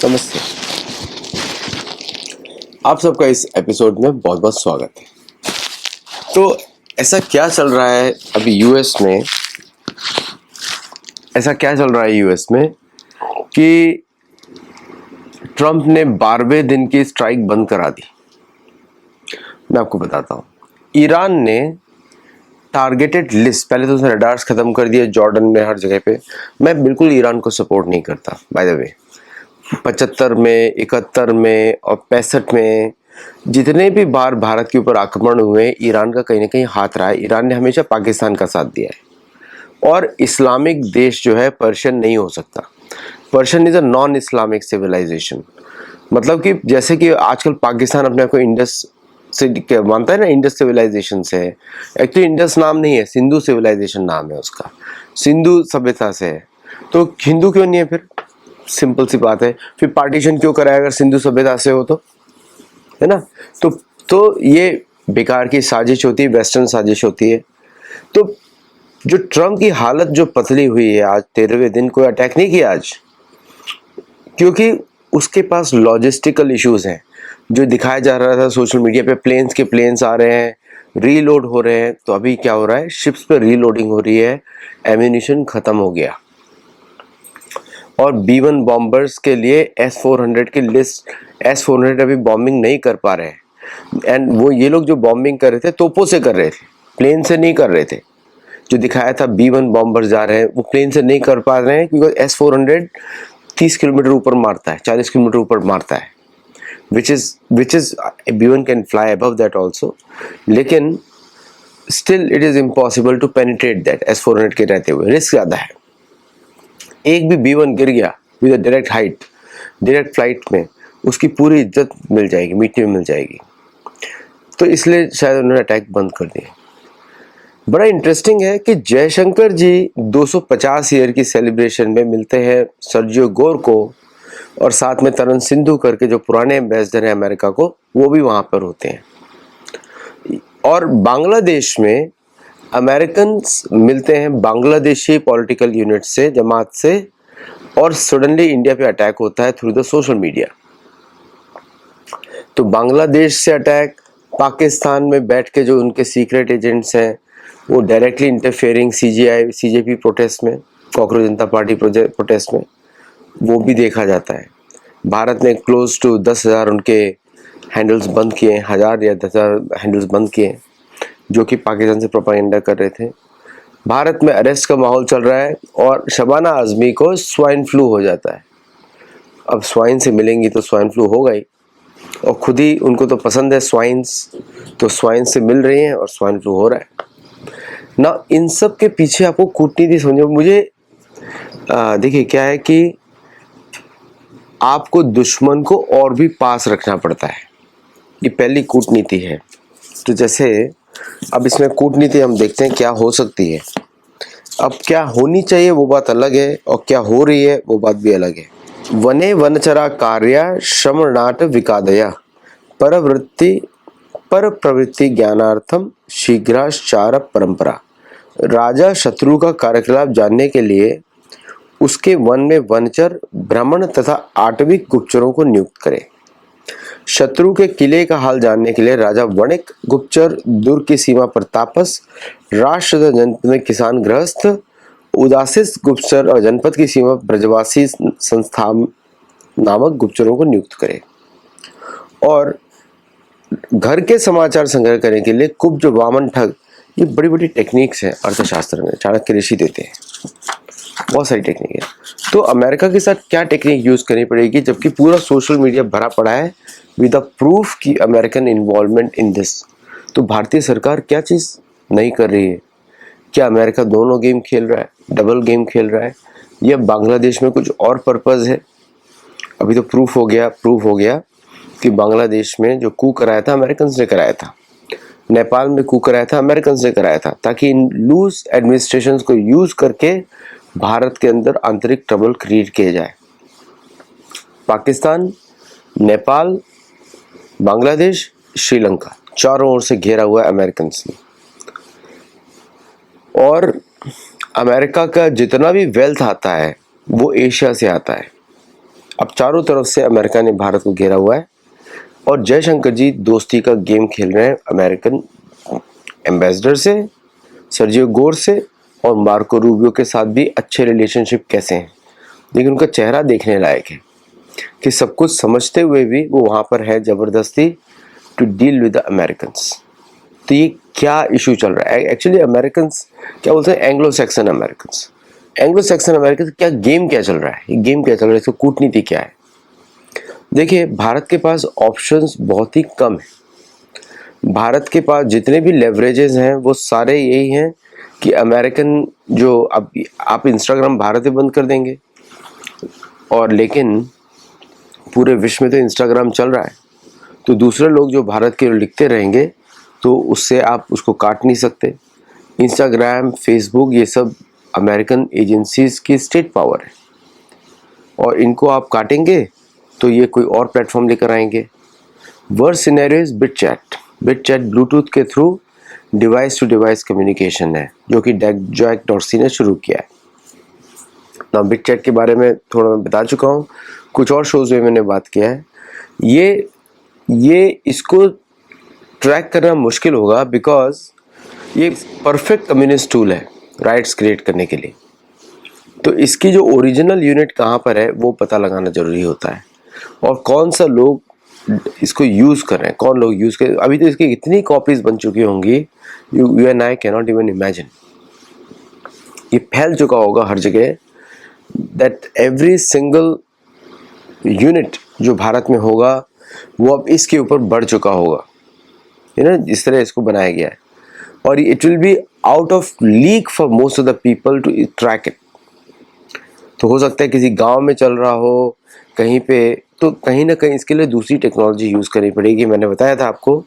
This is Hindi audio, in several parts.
नमस्ते। आप सबका इस एपिसोड में बहुत बहुत स्वागत है। तो ऐसा क्या चल रहा है अभी यूएस में, कि ट्रंप ने 12वें दिन की स्ट्राइक बंद करा दी। मैं आपको बताता हूँ। ईरान ने टारगेटेड लिस्ट, पहले तो उसने रडार्स खत्म कर दिए जॉर्डन में, हर जगह पे। मैं बिल्कुल ईरान को सपोर्ट नहीं करता, बाय द वे। 75 में, 71 में और 65 में जितने भी बार भारत के ऊपर आक्रमण हुए, ईरान का कहीं ना कहीं हाथ रहा है। ईरान ने हमेशा पाकिस्तान का साथ दिया है। और इस्लामिक देश जो है पर्शियन नहीं हो सकता। Persian is a non Islamic civilisation. मतलब कि जैसे कि आजकल पाकिस्तान अपने आप को इंडस से मानता है ना, इंडस सिविलाइजेशन से है। एक्चुअली इंडस नाम नहीं है, सिंधु सिविलाइजेशन नाम है उसका। सिंधु सभ्यता से है। तो हिंदू क्यों नहीं है फिर? सिंपल सी बात है। फिर पार्टीशन क्यों कराया अगर सिंधु सभ्यता से हो तो? है ना? तो ये बेकार की साजिश होती है, वेस्टर्न साजिश होती है। तो जो ट्रम्प की हालत जो पतली हुई है, आज 13वें दिन कोई अटैक नहीं किया आज, क्योंकि उसके पास लॉजिस्टिकल इश्यूज हैं। जो दिखाया जा रहा था सोशल मीडिया पे, प्लेन्स के प्लेन्स आ रहे हैं, रीलोड हो रहे हैं। तो अभी क्या हो रहा है, शिप्स पे रीलोडिंग हो रही है, एम्यूनिशन खत्म हो गया। और B-1 बॉम्बर्स के लिए S-400 की लिस्ट, S-400 अभी बॉम्बिंग नहीं कर पा रहे हैं। एंड वो ये लोग जो बॉम्बिंग कर रहे थे तोपों से कर रहे थे, प्लेन से नहीं कर रहे थे। जो दिखाया था B-1 बॉम्बर जा रहे हैं, वो प्लेन से नहीं कर पा रहे हैं, क्योंकि S-400 30 किलोमीटर ऊपर मारता है, 40 किलोमीटर ऊपर मारता है। Which is B-1 can fly above that also, लेकिन still it is impossible to penetrate that S-400 के रहते हुए। रिस्क ज़्यादा है। एक भी B-1 गिर गया with direct height, direct flight में, उसकी पूरी इज्जत मिल जाएगी, मिट्टी में मिल जाएगी। तो इसलिए शायद उन्होंने अटैक बंद कर दिया। बड़ा इंटरेस्टिंग है कि जयशंकर जी 250 ईयर की सेलिब्रेशन में मिलते हैं सर्जियो गोर को, और साथ में तरन सिंधु करके जो पुराने एम्बेसडर हैं अमेरिका को, वो भी वहाँ पर होते हैं। और बांग्लादेश में अमेरिकन मिलते हैं बांग्लादेशी पॉलिटिकल यूनिट से, जमात से, और सडनली इंडिया पे अटैक होता है थ्रू द सोशल मीडिया। तो बांग्लादेश से अटैक, पाकिस्तान में बैठ के जो उनके सीक्रेट एजेंट्स हैं वो डायरेक्टली इंटरफेयरिंग CJP प्रोटेस्ट में, कॉकरोच जनता पार्टी प्रोटेस्ट में, वो भी देखा जाता है। भारत ने क्लोज टू 10,000 उनके हैंडल्स बंद किए, 1,000 या 10,000 हैंडल्स बंद किए, जो कि पाकिस्तान से प्रोपेगेंडा कर रहे थे। भारत में अरेस्ट का माहौल चल रहा है, और शबाना आजमी को स्वाइन फ्लू हो जाता है। अब स्वाइन से मिलेंगी तो स्वाइन फ्लू होगा ही, और खुद ही उनको तो पसंद है स्वाइन्स, तो स्वाइन से मिल रही हैं और स्वाइन फ्लू हो रहा है ना। इन सब के पीछे आपको कूटनीति समझो। मुझे देखिए क्या है कि आपको दुश्मन को और भी पास रखना पड़ता है, ये पहली कूटनीति है। तो जैसे अब इसमें कूटनीति हम देखते हैं क्या हो सकती है। अब क्या होनी चाहिए वो बात अलग है, और क्या हो रही है वो बात भी अलग है। वने वनचरा कार्या श्रमणाट विकादया पर प्रवृत्ति ज्ञानार्थम शीघ्राचार परंपरा। राजा शत्रु का कार्यकलाप जानने के लिए उसके वन में वनचर, ब्राह्मण तथा आटविक गुप्तचरों को नियुक्त करे। शत्रु के किले का हाल जानने के लिए राजा वणिक गुप्तचर, दुर्ग की सीमा पर तापस, राष्ट्र तथा जनपद में किसान गृहस्थ, उदासित गुप्तचर और जनपद की सीमा पर ब्रजवासी संस्था नामक गुप्तचरों को नियुक्त करे। और घर के समाचार संग्रह करने के लिए कुब्ज, वामन, ठग, ये बड़ी बड़ी टेक्निक्स हैं अर्थशास्त्र में, चाणक्य ऋषि देते हैं। बहुत सारी टेक्निक है। तो अमेरिका के साथ क्या टेक्निक यूज करनी पड़ेगी, जबकि पूरा सोशल मीडिया भरा पड़ा है विद द प्रूफ की अमेरिकन इन्वॉल्वमेंट इन दिस। तो भारतीय सरकार क्या चीज नहीं कर रही है? क्या अमेरिका दोनों गेम खेल रहा है, डबल गेम खेल रहा है, या बांग्लादेश में कुछ और पर्पज है? अभी तो प्रूफ हो गया कि बांग्लादेश में जो कू कराया था अमेरिकन ने कराया था, नेपाल में कू कराया था अमेरिकन ने कराया था, ताकि इन लूज एडमिनिस्ट्रेशन को यूज करके भारत के अंदर आंतरिक ट्रबल क्रिएट किया जाए। पाकिस्तान, नेपाल, बांग्लादेश, श्रीलंका, चारों ओर से घेरा हुआ है अमेरिकन ने। और अमेरिका का जितना भी वेल्थ आता है वो एशिया से आता है। अब चारों तरफ से अमेरिका ने भारत को घेरा हुआ है और जयशंकर जी दोस्ती का गेम खेल रहे हैं अमेरिकन एम्बेसडर से, सर्जियो गोर से और मार्को रूबियो के साथ भी अच्छे रिलेशनशिप कैसे हैं। लेकिन उनका चेहरा देखने लायक है कि सब कुछ समझते हुए भी वो वहाँ पर है ज़बरदस्ती to deal with the Americans. तो ये क्या इशू चल रहा है एक्चुअली? अमेरिकन्स क्या बोलते हैं, Anglo Saxon Americans, Anglo Saxon American क्या गेम क्या चल रहा है, ये गेम क्या चल रहा है, इसको कूटनीति क्या है? देखिए, भारत के पास ऑप्शंस बहुत ही कम है। भारत के पास जितने भी लेवरेजेस हैं वो सारे यही हैं कि अमेरिकन जो अब आप इंस्टाग्राम भारत में बंद कर देंगे और लेकिन पूरे विश्व में तो इंस्टाग्राम चल रहा है, तो दूसरे लोग जो भारत के लिखते रहेंगे तो उससे आप उसको काट नहीं सकते। इंस्टाग्राम, फेसबुक, ये सब अमेरिकन एजेंसीज की स्टेट पावर है और इनको आप काटेंगे तो ये कोई और प्लेटफॉर्म लेकर आएंगे। Worst scenario is bit chat. Bit chat Bluetooth के through device to device communication है जो कि जैक डॉर्सी ने शुरू किया है ना। बिट चैट के बारे में थोड़ा मैं बता चुका हूँ, कुछ और शोज में मैंने बात किया है। ये इसको ट्रैक करना मुश्किल होगा बिकॉज ये परफेक्ट कम्युनिस्ट टूल है राइट्स क्रिएट करने के लिए। तो इसकी जो ओरिजिनल यूनिट कहाँ पर है वो पता लगाना जरूरी होता है और कौन सा लोग इसको यूज़ कर रहे हैं, कौन लोग यूज़ कर। अभी तो इसकी इतनी कॉपीज बन चुकी होंगी, you and I can not even imagine. ये फैल चुका होगा हर जगह, दैट एवरी सिंगल यूनिट जो भारत में होगा वो अब इसके ऊपर बढ़ चुका होगा, है ना, जिस तरह इसको बनाया गया है। और it will be out of leak for most of the people to track it. तो हो सकता है किसी गांव में चल रहा हो कहीं पे, तो कहीं ना कहीं इसके लिए दूसरी टेक्नोलॉजी यूज़ करनी पड़ेगी। मैंने बताया था आपको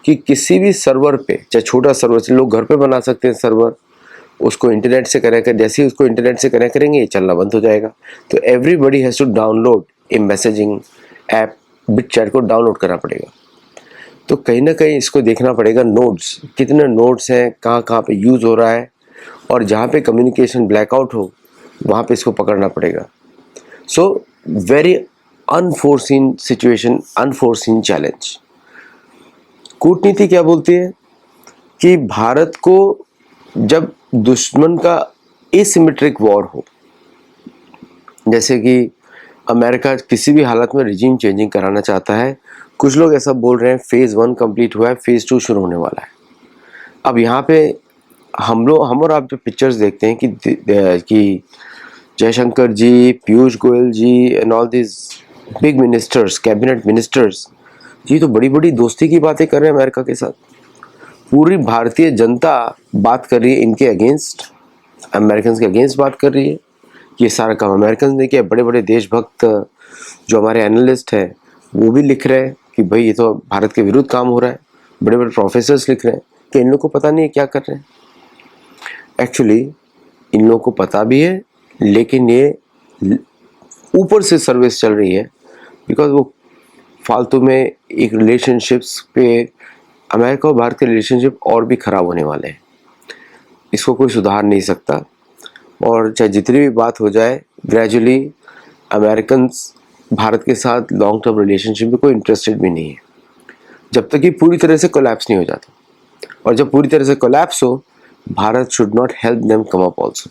कि किसी भी सर्वर पे, चाहे छोटा सर्वर से, लोग घर पे बना सकते हैं सर्वर, उसको इंटरनेट से कनेक्ट कर, जैसे ही उसको इंटरनेट से कनेक्ट करेंगे ये चलना बंद हो जाएगा। तो everybody has to download a messaging app, BitChat को डाउनलोड करना पड़ेगा। तो कहीं ना कहीं इसको देखना पड़ेगा, नोड्स कितने नोड्स हैं, कहाँ कहाँ पे यूज़ हो रहा है, और जहाँ पे कम्युनिकेशन ब्लैकआउट हो वहाँ पे इसको पकड़ना पड़ेगा। So very unforeseen situation, unforeseen challenge. कूटनीति क्या बोलती है कि भारत को जब दुश्मन का एसिमेट्रिक वॉर हो, जैसे कि अमेरिका किसी भी हालत में रिजीम चेंजिंग कराना चाहता है, कुछ लोग ऐसा बोल रहे हैं फेज़ 1 कंप्लीट हुआ है, फेज़ 2 शुरू होने वाला है। अब यहाँ पे हम और आप जो पिक्चर्स देखते हैं कि Jaishankar ji, Piyush Goyal ji and all this big ministers, cabinet ministers ji तो बड़ी बड़ी दोस्ती की बातें कर रहे हैं अमेरिका के साथ। पूरी भारतीय जनता बात कर रही है इनके अगेंस्ट, अमेरिकन के अगेंस्ट बात कर रही है। ये सारा काम अमेरिकन ने किया। बड़े बड़े देशभक्त जो हमारे एनालिस्ट हैं वो भी लिख रहे हैं कि भाई ये तो भारत के विरुद्ध काम हो रहा है। बड़े बड़े प्रोफेसर्स लिख रहे हैं कि इन लोगों को पता नहीं है क्या कर रहे हैं। एक्चुअली इन लोगों को पता भी है, लेकिन ये ऊपर से सर्विस चल रही है बिकॉज वो फालतू में एक रिलेशनशिप्स पे, अमेरिका और भारत के रिलेशनशिप और भी ख़राब होने वाले हैं। इसको कोई सुधार नहीं सकता और चाहे जितनी भी बात हो जाए, ग्रेजुअली अमेरिकन भारत के साथ लॉन्ग टर्म रिलेशनशिप में कोई इंटरेस्टेड भी नहीं है जब तक कि पूरी तरह से कोलैप्स नहीं हो जाता। और जब पूरी तरह से कोलैप्स हो, Bharat should not help them come up also.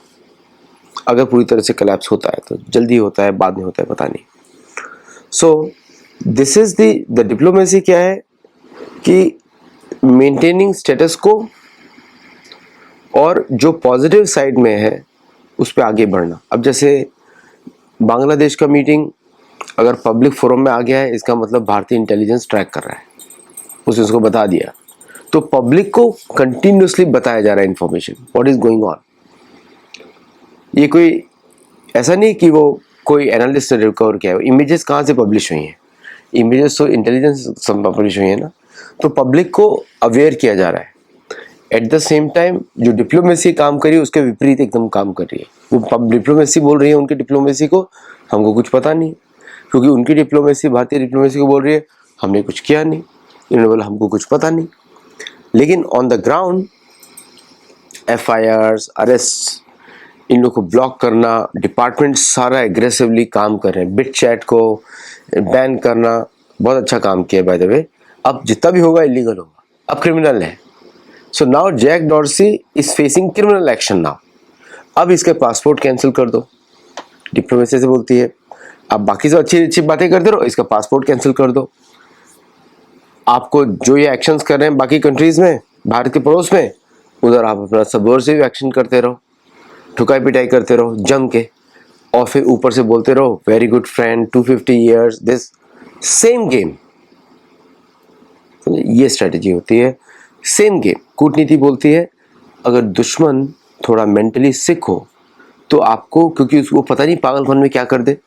अगर पूरी तरह से कोलैप्स होता है तो जल्दी होता है, बाद में होता है, पता नहीं। So this is the diplomacy क्या है कि मेंटेनिंग स्टेटस को, और जो पॉजिटिव साइड में है उस पर आगे बढ़ना। अब जैसे बांग्लादेश का मीटिंग अगर पब्लिक फोरम में आ गया है, इसका मतलब भारतीय इंटेलिजेंस ट्रैक कर रहा है, उसने उसको बता दिया। तो पब्लिक को कंटिन्यूसली बताया जा रहा है information, what is going on. ये कोई ऐसा नहीं कि वो कोई एनालिस्ट ने रिकवर किया है। इमेजेस कहाँ से पब्लिश हुई हैं? इमेजेस तो इंटेलिजेंस पब्लिश हुई है ना। तो पब्लिक को अवेयर किया जा रहा है। एट द सेम टाइम जो डिप्लोमेसी काम करी है उसके विपरीत एकदम काम कर रही है। वो डिप्लोमेसी बोल रही है उनकी डिप्लोमेसी को, हमको कुछ पता नहीं, क्योंकि उनकी डिप्लोमेसी भारतीय डिप्लोमेसी को बोल रही है हमने कुछ किया नहीं, इन्होंने बोला हमको कुछ पता नहीं। लेकिन on the ground FIRs, arrest, इन लोग को ब्लॉक करना, डिपार्टमेंट सारा एग्रेसिवली काम कर रहे हैं, बिट चैट को बैन करना, बहुत अच्छा काम किया बाय द वे। अब जितना भी होगा इलीगल होगा, अब क्रिमिनल है। So now Jack Dorsey is facing criminal action now. अब इसके पासपोर्ट कैंसिल कर दो, डिप्लोमेसी से बोलती है। अब बाकी सब अच्छी अच्छी बातें करते रहो, इसका पासपोर्ट कैंसिल कर दो। आपको जो ये एक्शंस कर रहे हैं बाकी कंट्रीज में, भारत के पड़ोस में, उधर आप अपना सबवर्सिव एक्शन करते रहो, ठुकाई पिटाई करते रहो जम के, और फिर ऊपर से बोलते रहो very good friend, 250 years, this same game. ये स्ट्रेटेजी होती है, सेम गेम। कूटनीति बोलती है अगर दुश्मन थोड़ा मेंटली सिक हो तो आपको, क्योंकि उसको पता नहीं पागलपन में क्या कर दे,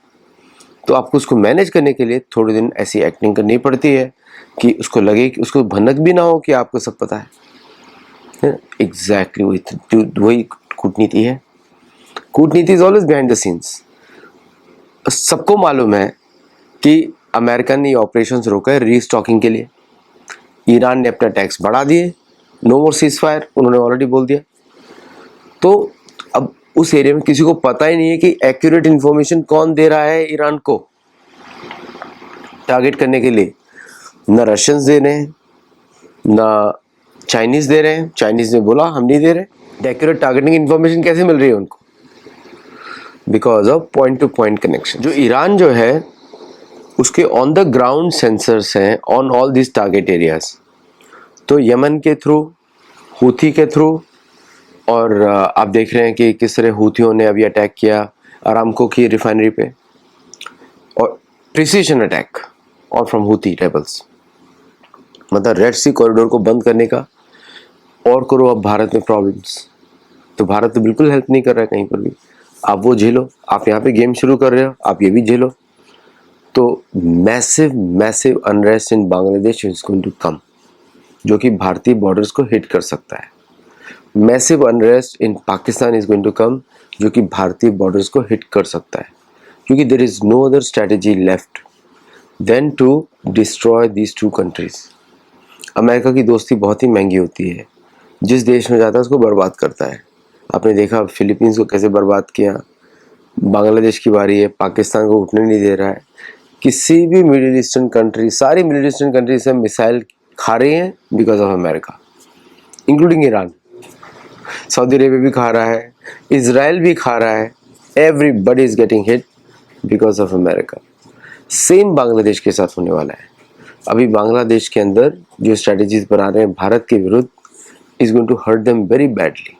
तो आपको उसको मैनेज करने के लिए थोड़े दिन ऐसी एक्टिंग करनी पड़ती है कि उसको लगे, कि उसको भनक भी ना हो कि आपको सब पता है। एग्जैक्टली वही कूटनीति है। कूटनीति is always behind the scenes. सबको मालूम है कि अमेरिका ने ये ऑपरेशंस रोका है रीस्टॉकिंग के लिए। ईरान ने अपना टैक्स बढ़ा दिए, नो मोर सीज फायर, उन्होंने ऑलरेडी बोल दिया। तो अब उस एरिया में किसी को पता ही नहीं है कि एक्यूरेट इंफॉर्मेशन कौन दे रहा है ईरान को टारगेट करने के लिए। ना रशियंस दे रहे हैं, ना चाइनीज दे रहे हैं। चाइनीज ने बोला हम नहीं दे रहे। एक्यूरेट टारगेटिंग इंफॉर्मेशन कैसे मिल रही है उनको? Because of point two point connection. जो ईरान जो है उसके ऑन द ग्राउंड सेंसर्स हैं on all this target areas. तो यमन के थ्रू, हूथी के थ्रू, और आप देख रहे हैं कि किस तरह हूथियों ने अभी अटैक किया अरामको की रिफाइनरी पे, और प्रिसीजन अटैक और फ्रॉम हूथी रेबल्स। मतलब रेड सी कॉरिडोर को बंद करने का। और करो अब भारत में प्रॉब्लम्स, तो भारत तो बिल्कुल हेल्प नहीं कर रहा है कहीं पर भी। आप वो झेलो, आप यहाँ पे गेम शुरू कर रहे हो, आप ये भी झेलो। तो massive massive unrest in Bangladesh is going to come, जो कि भारतीय बॉर्डर्स को हिट कर सकता है। Massive unrest in Pakistan is going to come, जो कि भारतीय बॉर्डर्स को हिट कर सकता है, क्योंकि there is no other strategy left then to destroy these two countries. America की दोस्ती बहुत ही महंगी होती है, जिस देश में जाता है उसको बर्बाद करता है। आपने देखा फिलीपींस को कैसे बर्बाद किया, बांग्लादेश की बारी है, पाकिस्तान को उठने नहीं दे रहा है। किसी भी मिडिल ईस्टर्न कंट्री, सारी मिडिल ईस्टर्न कंट्री से मिसाइल खा रही हैं because of America, including Iran. Saudi Arabia भी खा रहा है, इजराइल भी खा रहा है। Everybody is getting hit because of America. Same Bangladesh के साथ होने वाला है। अभी बांग्लादेश के अंदर जो स्ट्रेटेजीज बना रहे हैं भारत के विरुद्ध is going to hurt them very badly.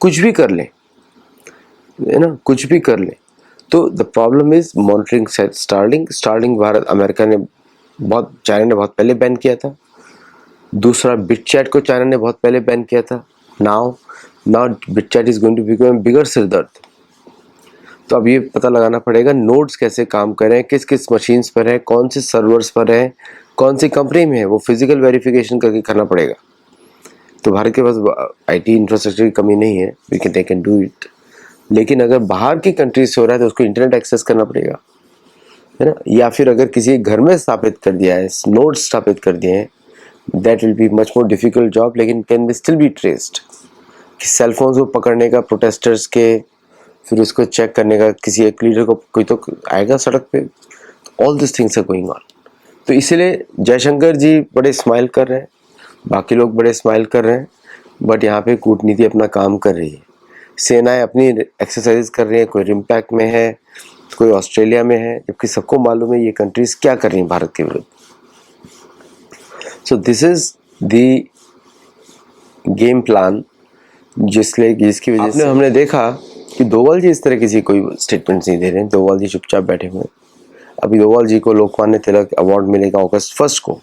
कुछ भी कर लें, है ना, कुछ भी कर लें। तो the problem is monitoring Starlink Bharat, America ने बहुत, चाइना ने बहुत पहले बैन किया था। दूसरा बिट चैट को चाइना ने बहुत पहले बैन किया था। Now BitChat is going to become bigger सिरदर्द। तो अब ये पता लगाना पड़ेगा नोड्स कैसे काम कर रहे हैं, किस किस मशीन्स पर है, कौन से सर्वर्स पर है, कौन सी कंपनी में है, वो फिजिकल वेरिफिकेशन करके करना पड़ेगा। तो भारत के पास आईटी इंफ्रास्ट्रक्चर की कमी नहीं है, दे कैन डू इट। लेकिन अगर बाहर की कंट्रीज से हो रहा है तो उसको इंटरनेट एक्सेस करना पड़ेगा, है ना। या फिर अगर किसी घर में स्थापित कर दिया है, नोड्स स्थापित कर दिए हैं, that will be much more difficult job, लेकिन can be still be traced. कि सेल फोन्स को पकड़ने का प्रोटेस्टर्स के, फिर उसको चेक करने का किसी एक लीडर को, कोई तो आएगा सड़क पे। All this things are going on. तो इसीलिए जयशंकर जी बड़े स्माइल कर रहे हैं, बाकी लोग बड़े स्माइल कर रहे हैं, बट यहाँ पे कूटनीति अपना काम कर रही है। सेनाएं अपनी एक्सरसाइज कर रही हैं, कोई रिम्पैक्ट में है, कोई ऑस्ट्रेलिया में है, जबकि सबको मालूम है ये कंट्रीज क्या कर रही हैं भारत के विरुद्ध। So this is the game plan, जिसकी वजह से हमने देखा कि डोवाल जी इस तरह किसी कोई स्टेटमेंट नहीं दे रहे हैं। डोवाल जी चुपचाप बैठे हुए हैं। अभी डोवाल जी को लोकमान्य तिलक अवार्ड मिलेगा अगस्त 1 को,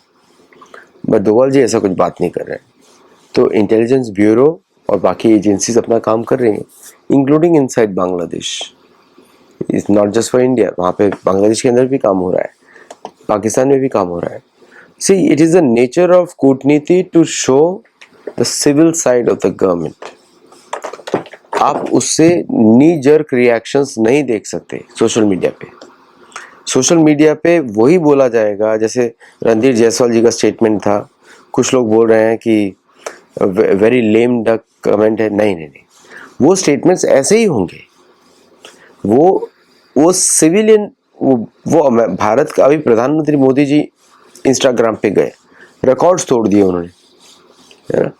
बट डोवाल जी ऐसा कुछ बात नहीं कर रहे हैं। तो इंटेलिजेंस ब्यूरो और बाकी एजेंसीज अपना काम कर रही हैं, including inside Bangladesh. It's not just for India, वहाँ पे बांग्लादेश के अंदर भी काम हो रहा है, पाकिस्तान में भी काम हो रहा है। See, it is the nature of कूटनीति to show the civil side of the government. आप उससे नी जर्क रिएक्शंस नहीं देख सकते सोशल मीडिया पे। सोशल मीडिया पे वही बोला जाएगा, जैसे रणधीर जायसवाल जी का स्टेटमेंट था। कुछ लोग बोल रहे हैं कि वेरी लेम डक कमेंट है। नहीं, वो स्टेटमेंट्स ऐसे ही होंगे, वो सिविलियन, वो भारत का अभी प्रधानमंत्री मोदी जी इंस्टाग्राम पे गए, रिकॉर्ड्स तोड़ दिए उन्होंने, है ना।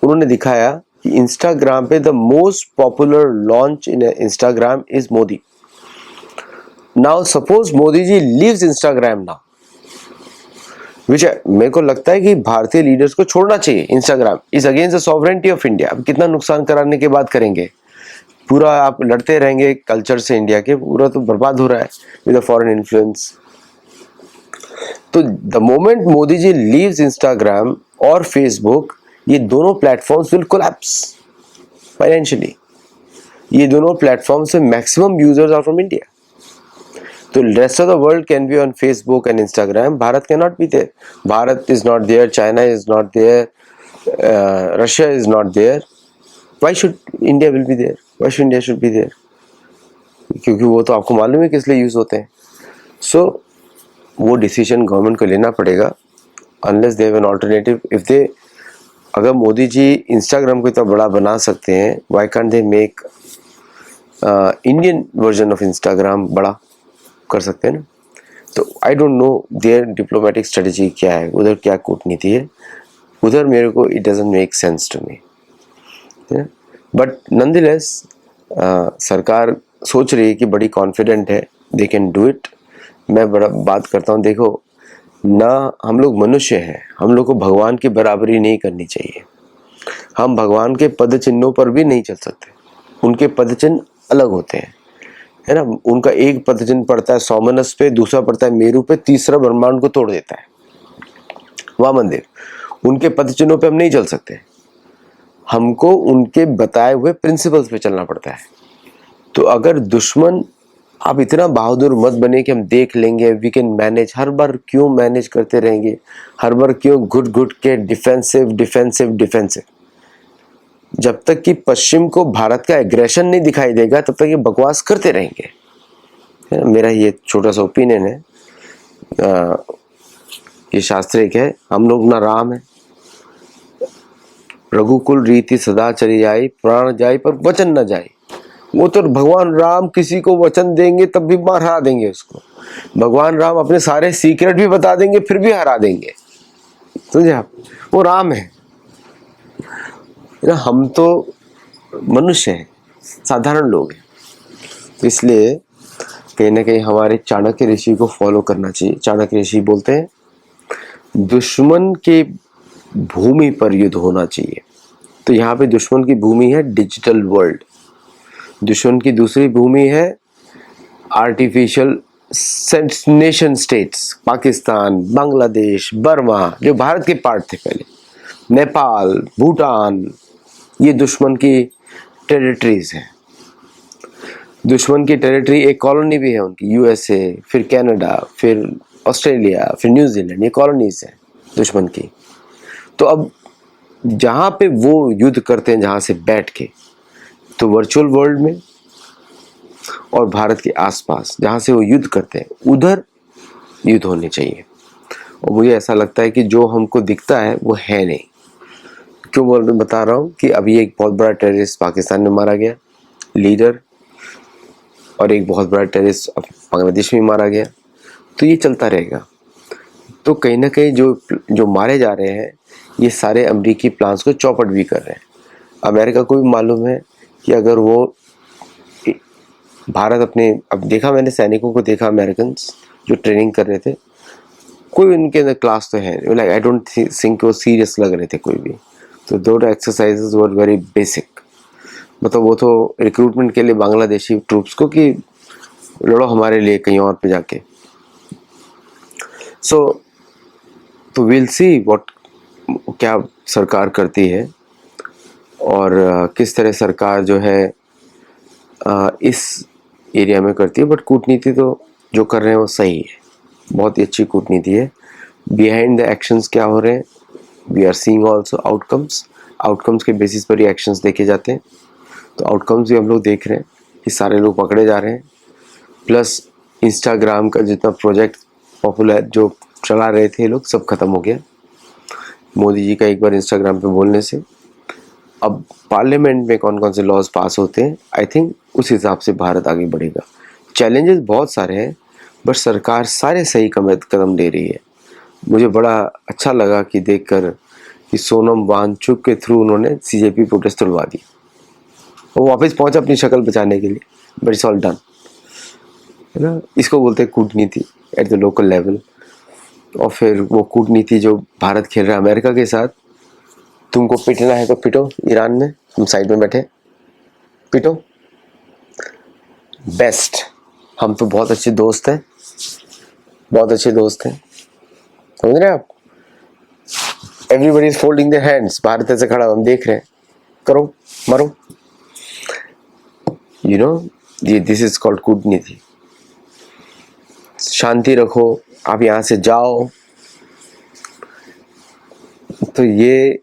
उन्होंने दिखाया कि इंस्टाग्राम पे the most popular launch in Instagram is Modi. Now suppose Modi ji leaves Instagram now, which मेरे को लगता है कि भारतीय लीडर्स को छोड़ना चाहिए। Instagram is against the sovereignty of India. अब कितना नुकसान कराने के बाद करेंगे, पूरा आप लड़ते रहेंगे कल्चर से इंडिया के, पूरा तो बर्बाद हो रहा है विद फॉरेन इन्फ्लुएंस। तो the moment Modi ji leaves Instagram और फेसबुक, ये दोनों प्लेटफॉर्म्स विल कोलैप्स फाइनेंशियली। ये दोनों प्लेटफॉर्म्स से maximum users are from India. तो rest of the world can be on Facebook and Instagram, Bharat can not be there. Bharat is not there, China is not there, Russia is not there. Why should India will be there? Why should India should be there? क्योंकि वो तो आपको मालूम है किस लिए यूज होते हैं। सो वो डिसीजन गवर्नमेंट को लेना पड़ेगा, unless they have an alternative. If they, अगर मोदी जी इंस्टाग्राम को इतना बड़ा बना सकते हैं, why can't they make Indian version of Instagram बड़ा कर सकते हैं ना। तो I don't know their diplomatic strategy क्या है, उधर क्या कूटनीति है, उधर मेरे को it doesn't make sense to me. But nonetheless सरकार सोच रही है कि बड़ी कॉन्फिडेंट है, दे कैन डू इट। मैं बड़ा बात करता हूँ, देखो ना, हम लोग मनुष्य हैं, हम लोग को भगवान की बराबरी नहीं करनी चाहिए। हम भगवान के पद चिन्हों पर भी नहीं चल सकते, उनके पद चिन्ह अलग होते हैं, है ना। उनका एक पद चिन्ह पड़ता है सोमनस पे, दूसरा पड़ता है मेरु पे, तीसरा ब्रह्मांड को तोड़ देता है वामन देव। उनके पद चिन्हों पे हम नहीं चल सकते, हमको उनके बताए हुए प्रिंसिपल्स पे चलना पड़ता है। तो अगर दुश्मन, आप इतना बहादुर मत बने कि हम देख लेंगे, वी कैन मैनेज। हर बार क्यों मैनेज करते रहेंगे? हर बार क्यों घुट घुट के डिफेंसिव डिफेंसिव डिफेंसिव? जब तक कि पश्चिम को भारत का एग्रेशन नहीं दिखाई देगा, तब तक ये बकवास करते रहेंगे। मेरा ये छोटा सा ओपिनियन है। ये शास्त्रिक है, हम लोग ना राम है। रघुकुल रीति सदा चली आई, प्राण जाए पर वचन न जाए। वो तो भगवान राम किसी को वचन देंगे तब भी मार हरा देंगे उसको। भगवान राम अपने सारे सीक्रेट भी बता देंगे फिर भी हरा देंगे, समझे आप? वो राम है ना, हम तो मनुष्य हैं, साधारण लोग हैं। तो इसलिए कहीं ना कहीं हमारे चाणक्य ऋषि को फॉलो करना चाहिए। चाणक्य ऋषि बोलते हैं दुश्मन के भूमि पर युद्ध होना चाहिए। तो यहाँ पे दुश्मन की भूमि है डिजिटल वर्ल्ड, दुश्मन की दूसरी भूमि है artificial nation states, Pakistan, Bangladesh, Burma, जो भारत के पार्ट थे पहले, नेपाल, भूटान, ये दुश्मन की टेरिटरीज हैं। दुश्मन की टेरिटरी एक कॉलोनी भी है उनकी, यूएसए, फिर कनाडा, फिर ऑस्ट्रेलिया, फिर न्यूजीलैंड, ये कॉलोनीज हैं दुश्मन की। तो अब जहाँ पे वो युद्ध करते हैं, जहाँ से बैठ के, तो वर्चुअल वर्ल्ड में और भारत के आसपास जहाँ से वो युद्ध करते हैं, उधर युद्ध होने चाहिए। और मुझे ऐसा लगता है कि जो हमको दिखता है वो है नहीं। क्यों बता रहा हूँ कि अभी एक बहुत बड़ा टेररिस्ट पाकिस्तान में मारा गया, लीडर, और एक बहुत बड़ा टेररिस्ट बांग्लादेश में मारा गया। तो ये चलता रहेगा। तो कहीं ना कहीं जो मारे जा रहे हैं, ये सारे अमेरिकी प्लान्स को चौपट भी कर रहे हैं। अमेरिका को भी मालूम है कि अगर वो भारत अपने, अब देखा मैंने सैनिकों को देखा, अमेरिकन जो ट्रेनिंग कर रहे थे, कोई उनके अंदर क्लास तो है, लाइक आई डोंट थिंक वो सीरियस लग रहे थे कोई भी। तो दो एक्सरसाइजेस वर वेरी बेसिक। मतलब वो तो रिक्रूटमेंट के लिए बांग्लादेशी ट्रूप्स को कि लड़ो हमारे लिए कहीं और पे जाके। सो तो विल सी व्हाट, क्या सरकार करती है और किस तरह सरकार जो है इस एरिया में करती है। बट कूटनीति तो जो कर रहे हैं वो सही है, बहुत ही अच्छी कूटनीति है। बिहाइंड द एक्शंस क्या हो रहे हैं, we are seeing also outcomes के बेसिस पर ही एक्शंस देखे जाते हैं। तो आउटकम्स भी हम लोग देख रहे हैं कि सारे लोग पकड़े जा रहे हैं। प्लस इंस्टाग्राम का जितना प्रोजेक्ट पॉपुलर जो चला रहे थे लोग, सब खत्म हो गया मोदी जी का एक बार इंस्टाग्राम पे बोलने से। अब पार्लियामेंट में कौन कौन से लॉज पास होते हैं, आई थिंक उस हिसाब से भारत आगे बढ़ेगा। चैलेंजेस बहुत सारे हैं, बट सरकार सारे सही कदम ले रही है। मुझे बड़ा अच्छा लगा कि देखकर कि सोनम वांगचुक के थ्रू उन्होंने सीजेपी प्रोटेस्ट तुलवा दी, वो वापस पहुंचा अपनी शक्ल बचाने के लिए, बट इट्स ऑल डन, है ना। इसको बोलते हैं कूटनीति एट द लोकल लेवल। और फिर वो कूटनीति जो भारत खेल रहा है अमेरिका के साथ, तुमको पिटना है तो पिटो ईरान में, हम साइड में बैठे पिटो, बेस्ट। हम तो बहुत अच्छे दोस्त हैं, बहुत अच्छे दोस्त हैं, समझ रहे हैं आप। Everybody is folding their hands, Bharat ऐसे खड़ा, हम देख रहे हैं, करो मरो, यू नो, ये दिस इज कॉल्ड कूटनीति। शांति रखो, आप यहाँ से जाओ। तो ये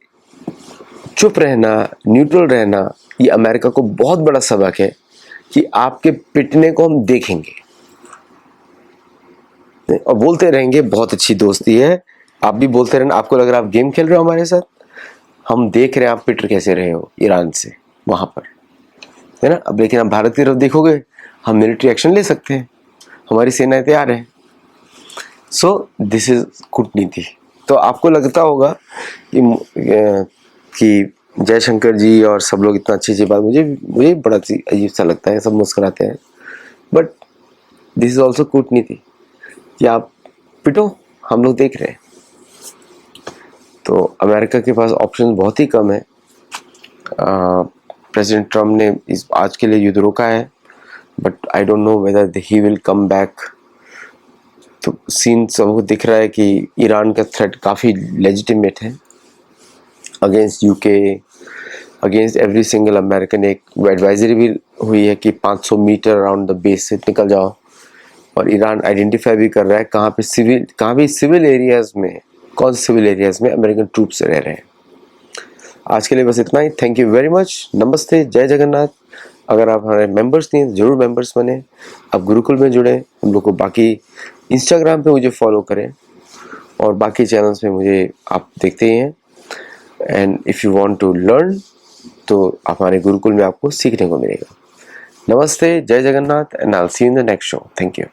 चुप रहना, न्यूट्रल रहना, ये अमेरिका को बहुत बड़ा सबक है कि आपके पिटने को हम देखेंगे और बोलते रहेंगे बहुत अच्छी दोस्ती है। आप भी बोलते रहना, आपको लग रहा है आप गेम खेल रहे हो हमारे साथ, हम देख रहे हैं आप पिट कैसे रहे हो ईरान से वहां पर, है ना। अब लेकिन आप भारत की तरफ देखोगे, हम मिलिट्री एक्शन ले सकते हैं, हमारी सेनाएं तैयार है। सो दिस इज कूटनीति। तो आपको लगता होगा कि जयशंकर जी और सब लोग इतना अच्छी बात, मुझे बड़ा अजीब सा लगता है, सब मुस्कुराते हैं, बट दिस इज ऑल्सो कूटनीति कि आप पिटो, हम लोग देख रहे हैं। तो अमेरिका के पास ऑप्शन बहुत ही कम है। प्रेसिडेंट ट्रम्प ने इस आज के लिए युद्ध रोका है, but I don't know whether he will come back. तो सीन सबको दिख रहा है कि ईरान का थ्रेट काफ़ी लेजिटिमेट है against UK, against every single American. एक एडवाइजरी भी हुई है कि 500 मीटर अराउंड द बेस से निकल जाओ, और ईरान आइडेंटिफाई भी कर रहा है कहाँ भी सिविल एरियाज में, कौन से सिविल एरियाज में अमेरिकन ट्रूप्स रह रहे हैं। आज के लिए बस इतना ही। थैंक यू वेरी मच, नमस्ते, जय जगन्नाथ। अगर आप हमारे मेंबर्स नहीं हैं जरूर मेंबर्स बने, आप गुरुकुल में जुड़े, हम लोग को बाकी इंस्टाग्राम पे मुझे फॉलो करें, और बाकी चैनल्स में मुझे आप देखते ही हैं। And if you want to learn, तो हमारे गुरुकुल में आपको सीखने को मिलेगा। नमस्ते, जय Jagannath, and I will see you in the next show. Thank you.